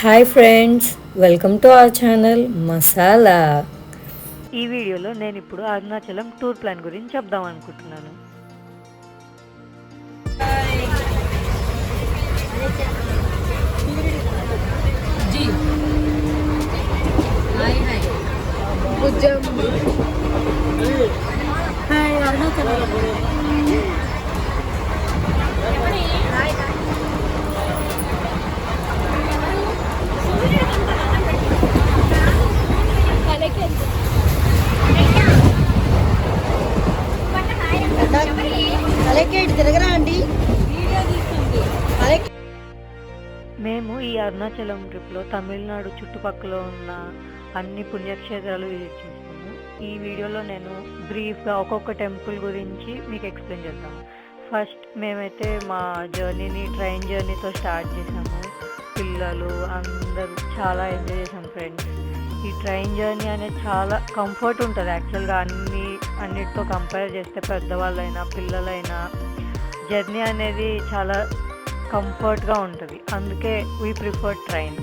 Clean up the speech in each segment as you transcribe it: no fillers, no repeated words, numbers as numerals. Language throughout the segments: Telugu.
Hi friends, welcome to our channel masala. ఈ వీడియోలో నేను ఇప్పుడు అరుణాచలం టూర్ ప్లాన్ గురించి చెప్దాం అనుకుంటున్నాను. మేము ఈ అరుణాచలం ట్రిప్లో తమిళనాడు చుట్టుపక్కల ఉన్న అన్ని పుణ్యక్షేత్రాలు విజిట్ చేసాము. ఈ వీడియోలో నేను బ్రీఫ్గా ఒక్కొక్క టెంపుల్ గురించి మీకు ఎక్స్ప్లెయిన్ చేద్దాము. ఫస్ట్ మేమైతే మా జర్నీని ట్రైన్ జర్నీతో స్టార్ట్ చేసాము. పిల్లలు అందరూ చాలా ఎంజాయ్ చేసాం ఫ్రెండ్స్. ఈ ట్రైన్ జర్నీ అనేది చాలా కంఫర్ట్ ఉంటుంది యాక్చువల్గా అన్నిటితో కంపేర్ చేస్తే. పెద్దవాళ్ళైనా పిల్లలైనా జర్నీ అనేది చాలా కంఫర్ట్గా ఉంటుంది, అందుకే వీ ప్రిఫర్ ట్రైన్.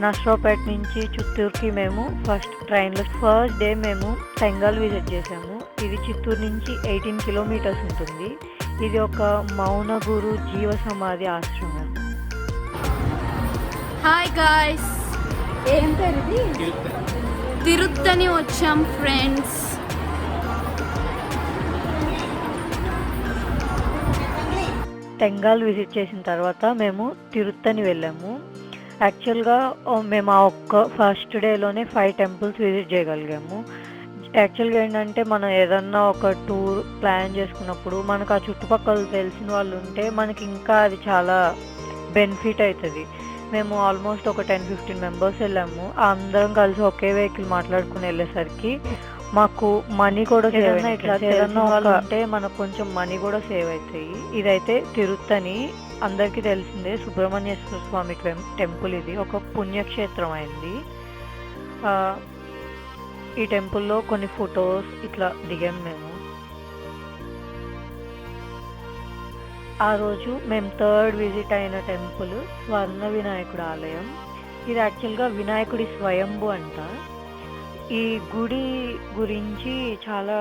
నర్సరావుపేట నుంచి చిత్తూరుకి మేము ఫస్ట్ డే మేము తెంగల్ విజిట్ చేసాము. ఇది చిత్తూరు నుంచి 18 కిలోమీటర్స్ ఉంటుంది. ఇది ఒక మౌన గురు జీవ సమాధి ఆశ్రమం. హాయ్ గాయ్స్, ఏం పేరు ఇది? తిరుత్తని వచ్చాం ఫ్రెండ్స్. తెంగాల్ విజిట్ చేసిన తర్వాత మేము తిరుత్తని వెళ్ళాము. యాక్చువల్గా మేము ఆ ఒక్క ఫస్ట్ డేలోనే 5 టెంపుల్స్ విజిట్ చేయగలిగాము. యాక్చువల్గా ఏంటంటే మనం ఏదన్నా ఒక టూర్ ప్లాన్ చేసుకున్నప్పుడు మనకు ఆ చుట్టుపక్కల తెలిసిన వాళ్ళు ఉంటే మనకి ఇంకా అది చాలా బెనిఫిట్ అవుతుంది. మేము ఆల్మోస్ట్ ఒక 10-15 మెంబర్స్ వెళ్ళాము. అందరం కలిసి ఒకే వెహికల్ మాట్లాడుకుని వెళ్ళేసరికి మాకు మనీ కూడా సేవ్ అయినా ఇట్లా ఏదన్నా ఉంటే మనకు కొంచెం మనీ కూడా సేవ్ అవుతాయి. ఇదైతే తిరుత్తని అందరికీ తెలిసిందే, సుబ్రహ్మణ్యేశ్వర స్వామి టెంపుల్. ఇది ఒక పుణ్యక్షేత్రం అయింది. ఈ టెంపుల్లో కొన్ని ఫొటోస్ ఇట్లా దిగాం మేము. ఆ రోజు మేము థర్డ్ విజిట్ అయిన టెంపుల్ స్వర్ణ వినాయకుడు ఆలయం. ఇది యాక్చువల్గా వినాయకుడి స్వయంభు అంట. ఈ గుడి గురించి చాలా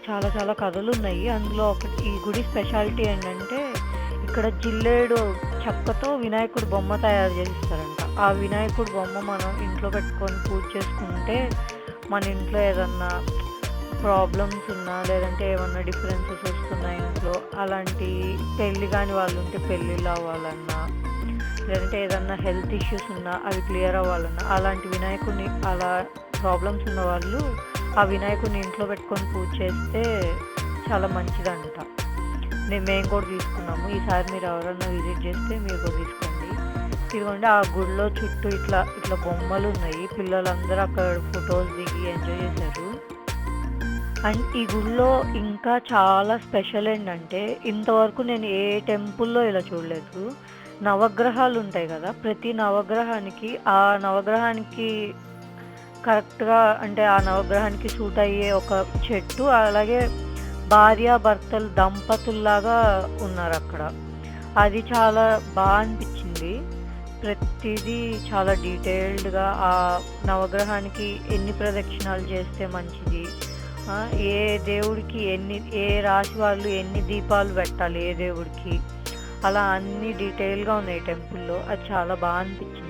చాలా చాలా కథలు ఉన్నాయి. అందులో ఒకటి, ఈ గుడి స్పెషాలిటీ ఏంటంటే ఇక్కడ జిల్లేడు చెక్కతో వినాయకుడు బొమ్మ తయారు చేస్తారంట. ఆ వినాయకుడు బొమ్మ మనం ఇంట్లో పెట్టుకొని పూజ చేసుకుంటే మన ఇంట్లో ఏదన్నా ప్రాబ్లమ్స్ ఉన్నా, లేదంటే ఏమన్నా డిఫరెన్సెస్ వస్తున్నా ఇంట్లో, అలాంటి పెళ్ళి కాని వాళ్ళు ఉంటే పెళ్ళిళ్ళు అవ్వాలన్నా, లేదంటే ఏదన్నా హెల్త్ ఇష్యూస్ ఉన్నా అవి క్లియర్ అవ్వాలన్నా, అలాంటి వినాయకుడిని, అలా ప్రాబ్లమ్స్ ఉన్న వాళ్ళు ఆ వినాయకుడిని ఇంట్లో పెట్టుకొని పూజ చేస్తే చాలా మంచిదంట. మేము కూడా తీసుకున్నాము. ఈసారి మీరు ఎవరన్నా విజిట్ చేస్తే మీరు కూడా తీసుకోండి. ఇదిగోండి, ఆ గుడిలో చుట్టూ ఇట్లా బొమ్మలు ఉన్నాయి. పిల్లలందరూ అక్కడ ఫొటోస్ దిగి ఎంజాయ్ చేశారు. అండ్ ఈ గుడిలో ఇంకా చాలా స్పెషల్ ఏంటంటే, ఇంతవరకు నేను ఏ టెంపుల్లో ఇలా చూడలేదు. నవగ్రహాలు ఉంటాయి కదా, ప్రతి నవగ్రహానికి ఆ నవగ్రహానికి కరెక్ట్గా, అంటే ఆ నవగ్రహానికి సూట్ అయ్యే ఒక చెట్టు, అలాగే భార్యాభర్తలు దంపతుల్లాగా ఉన్నారు అక్కడ. అది చాలా బాగా అనిపించింది. ప్రతిదీ చాలా డీటెయిల్డ్గా ఆ నవగ్రహానికి ఎన్ని ప్రదక్షిణాలు చేస్తే మంచిది, ఏ దేవుడికి ఏ రాశి వాళ్ళు ఎన్ని దీపాలు పెట్టాలి ఏ దేవుడికి, అలా అన్ని డీటెయిల్గా ఉన్నాయి టెంపుల్లో. అది చాలా బాగా అనిపించింది.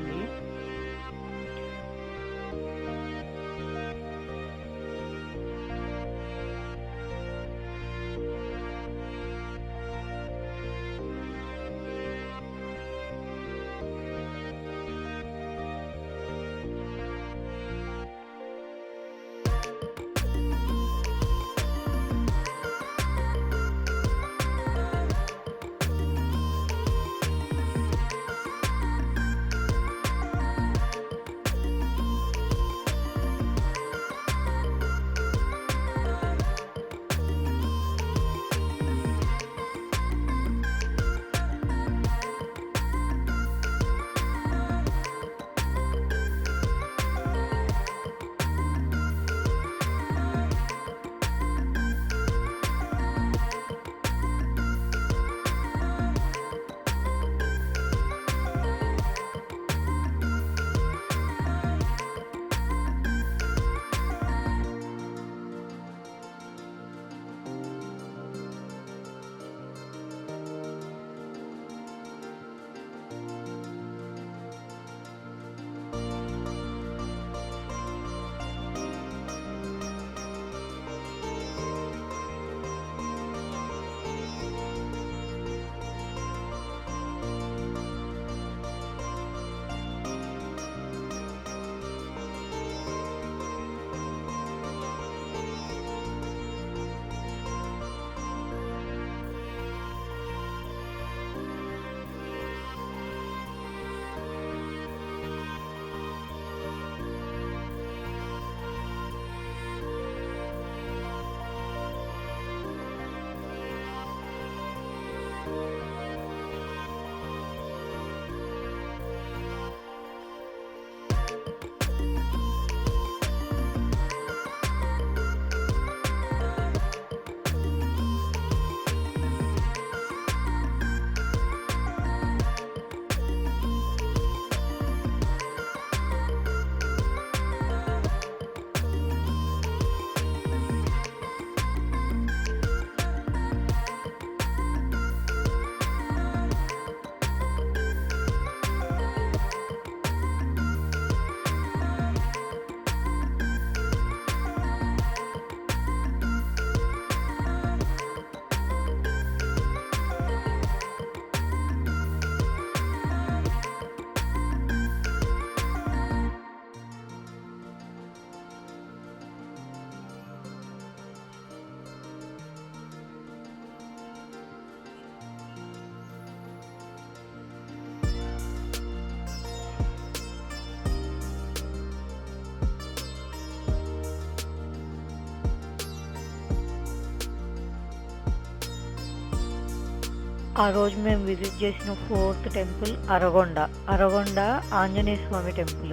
ఆ రోజు మేము విజిట్ చేసిన 4th టెంపుల్ అరగొండ. అరగొండ ఆంజనేయ స్వామి టెంపుల్.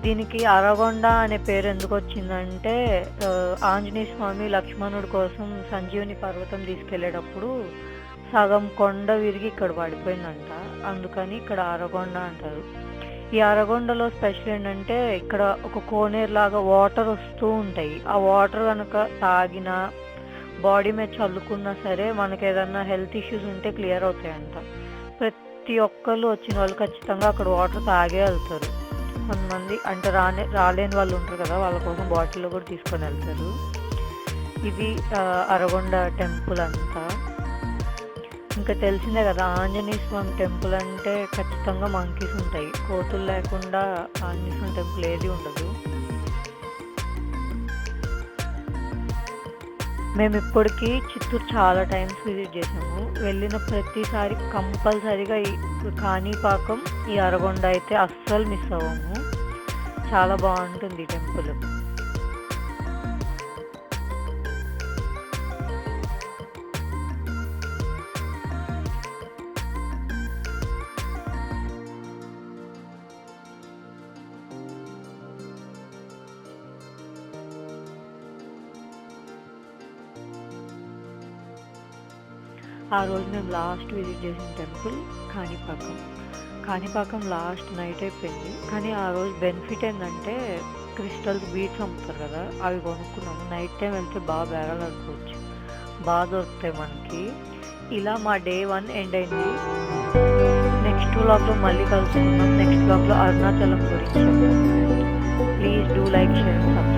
దీనికి అరగొండ అనే పేరు ఎందుకు వచ్చిందంటే ఆంజనేయ స్వామి లక్ష్మణుడి కోసం సంజీవని పర్వతం తీసుకెళ్ళేటప్పుడు సగం కొండ విరిగి ఇక్కడ పడిపోయిందంట. అందుకని ఇక్కడ అరగొండ అంటారు. ఈ అరగొండలో స్పెషల్ ఏంటంటే ఇక్కడ ఒక కోనేరులాగా వాటర్ వస్తూ ఉంటాయి. ఆ వాటర్ కనుక తాగినా బాడీ మీద చల్లుకున్నా సరే మనకి ఏదన్నా హెల్త్ ఇష్యూస్ ఉంటే క్లియర్ అవుతాయంట. ప్రతి ఒక్కళ్ళు వచ్చిన వాళ్ళు ఖచ్చితంగా అక్కడ వాటర్ తాగే వెళ్తారు. కొంతమంది అంటే రాలేని వాళ్ళు ఉంటారు కదా, వాళ్ళ కోసం బాటిల్లో కూడా తీసుకొని వెళ్తారు. ఇది అరగొండ టెంపుల్ అంతా. ఇంకా తెలిసిందే కదా, ఆంజనేయ స్వామి టెంపుల్ అంటే ఖచ్చితంగా మంకీస్ ఉంటాయి. కోతులు లేకుండా ఆంజనేయ స్వామి టెంపుల్ ఏది ఉండదు. మేము ఇప్పటికీ చిత్తూరు చాలా టైమ్స్ విజిట్ చేసాము. వెళ్ళిన ప్రతిసారి కంపల్సరీగా ఈ కాణిపాకం, ఈ అరగొండ అయితే అస్సలు మిస్ అవ్వము. చాలా బాగుంటుంది ఈ టెంపుల్. ఆ రోజు మేము లాస్ట్ విజిట్ చేసిన temple Kanipakam. Kanipakam last night అయిపోయింది. కానీ ఆ రోజు బెనిఫిట్ ఏంటంటే క్రిస్టల్స్ బీట్స్ అమ్ముతారు కదా, అవి కొనుక్కున్నాము. నైట్ టైం వెళ్తే బాగా బేరాలు అనుకోవచ్చు, బాగా దొరుకుతాయి మనకి. ఇలా మా డే 1 ఎండ్ అయింది. నెక్స్ట్ వ్లాగ్లో మళ్ళీ కలుసుకుందాం. నెక్స్ట్ వ్లాగ్లో అరుణాచలం గురించి చెప్తాను. Please do like, share, subscribe.